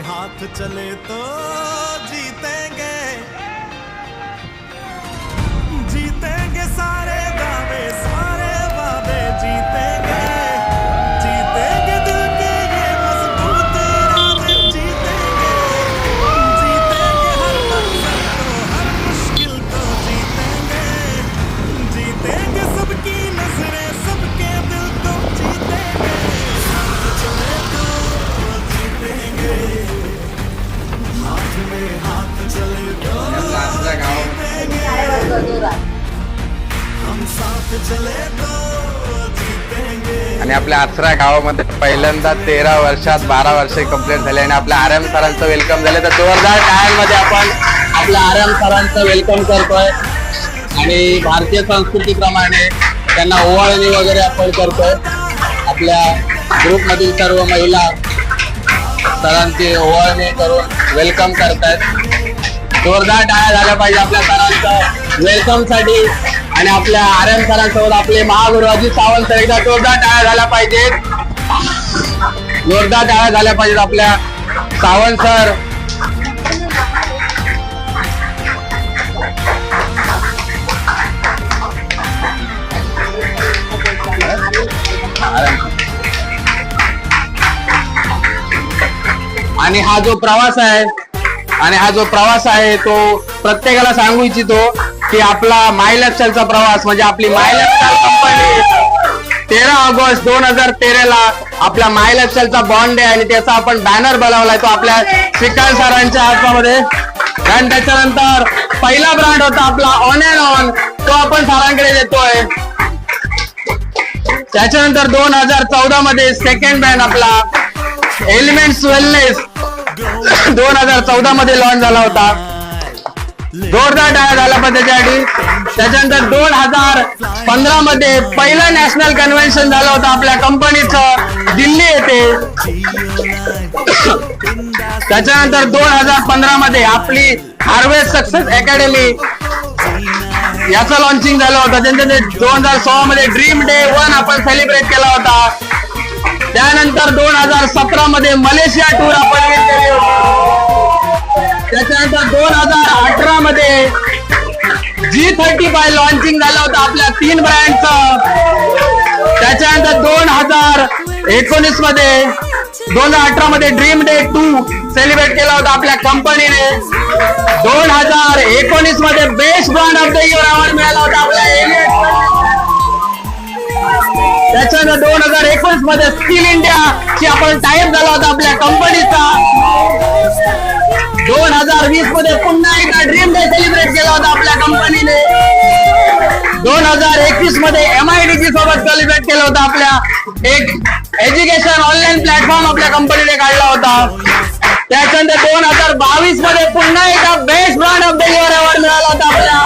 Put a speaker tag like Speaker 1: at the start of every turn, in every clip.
Speaker 1: हाथ चले तो जीतेंगे, जीतेंगे सारे दावे सारे वादे जीतेंगे, जीतेंगे दिल के ये मजबूत इरादे जीतेंगे, जीतेंगे हर मंजिल को हर मुश्किल को जीतेंगे, जीतेंगे सबकी नजरें सबके दिल को जीतेंगे, हाथ चले तो जीतेंगे, हाथ में हाथ चले तो जीतेंगे, हम साथ चले तो जीतेंगे।
Speaker 2: आणि आपल्या आचरा गावामध्ये पहिल्यांदा 13 वर्षात 12 वर्षे कंप्लीट झाले आणि आपल्या आर्यम सरांचं वेलकम झाले. तर जोरदार टाळ्यांमध्ये आपण आपल्या आर्यम सरांचं वेलकम करतोय आणि भारतीय संस्कृतीप्रमाणे त्यांना ओवाळणी वगैरे आपण करतोय. आपल्या ग्रुपमधील सर्व महिला सरांची ओवाळणी करून वेलकम करतायत. जोरदार टाळ्या झाल्या पाहिजे आपल्या सरांचं वेलकम साठी. आणि आपल्या आर्यम सरांसोबत आपले महागुरु अजित सावंत सर, एकदा जोरदार टाळ्या झाल्या पाहिजेत. जोरदार टाळ्या झाल्या पाहिजेत आपल्या सावंत सर. आणि हा जो प्रवास आहे तो प्रत्येकाला सांगू इच्छितो की आपला माय लाईफस्टाईलचा प्रवास म्हणजे आपली माय लाईफस्टाईल कंपनी 13 ऑगस्ट 2013 ला आपला माय लाईफस्टाईलचा बॉन्ड आहे आणि त्याचा आपण बॅनर बनवलाय तो आपल्या श्रीकांत सरांच्या हातामध्ये. आणि त्याच्यानंतर पहिला ब्रँड होता आपला ऑन अँड ऑन, तो आपण सरांकडे देतोय. त्याच्यानंतर 2014 मध्ये सेकंड ब्रँड आपला एलिमेंट्स वेलनेस 2014 मध्ये लॉन्च झाला होता. जोरदार टाळ्या झाला पद्धतीसाठी. त्याच्यानंतर 2015 मध्ये पहिलं नॅशनल कन्व्हेन्शन झालं होतं आपल्या कंपनीचं दिल्ली येथे. त्याच्यानंतर 2015 मध्ये आपली हार्वेस्ट सक्सेस अकॅडमी याचं लॉन्चिंग झालं होतं. त्याच्यानंतर 2016 मध्ये ड्रीम डे 1 आपण सेलिब्रेट केला होता. त्यानंतर 2017 मध्ये मलेशिया टूर आपण केली होती. त्याच्यानंतर 2018 मध्ये G35 लॉन्चिंग झालं होतं आपल्या 3 ब्रँडचं. त्याच्यानंतर 2019 मध्ये 2018 मध्ये ड्रीम डे 2 सेलिब्रेट केला होता आपल्या कंपनीने. 2019 मध्ये best brand of the year award मिळाला होता आपल्या एलियट. त्याच्यानंतर 2021 मध्ये स्किल इंडिया ची आपण टाइप झाला होता आपल्या कंपनीचा. 2020 मध्ये पुन्हा एकदा ड्रीम डे सेलिब्रेट केला होता आपल्या कंपनीने. 2021 मध्ये MIDC सोबत सेलिब्रेट केलं होतं. आपल्या एक एज्युकेशन ऑनलाईन प्लॅटफॉर्म आपल्या कंपनीने काढला होता. त्याच्यानंतर 2022 मध्ये पुन्हा एकदा best brand of the year award मिळाला होता आपल्या.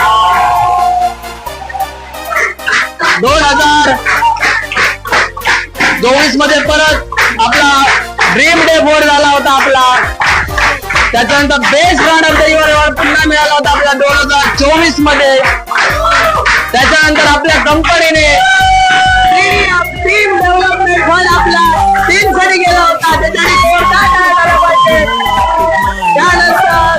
Speaker 2: 2024 मध्ये परत आपला ड्रीम डे 4 झाला होता आपला. त्याच्यानंतर best brand of the year award पुन्हा मिळाला होता आपल्या 2024 मध्ये. त्याच्यानंतर आपल्या कंपनीने टीम डेव्हलपमेंट फंड आपला टीम साठी गेला होता. त्यानंतर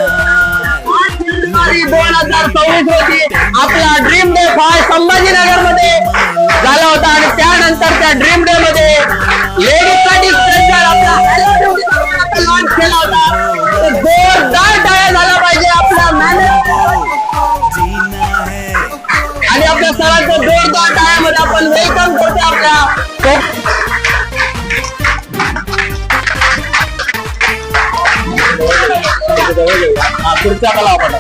Speaker 2: 2024 रोजी आपला ड्रीम डे 5 संभाजीनगर मध्ये झाला होता. आणि त्यानंतर त्या ड्रीम डे मध्ये लेडीज साठी स्पेशल आपला लॉन्च केला होता. जोरदार टाळ्या झाला पाहिजे आपल्या आणि आपल्या सरांचं जोरदार टाळ्यामध्ये आपण वेलकम करतो आपल्या. पुढच्या कला आपण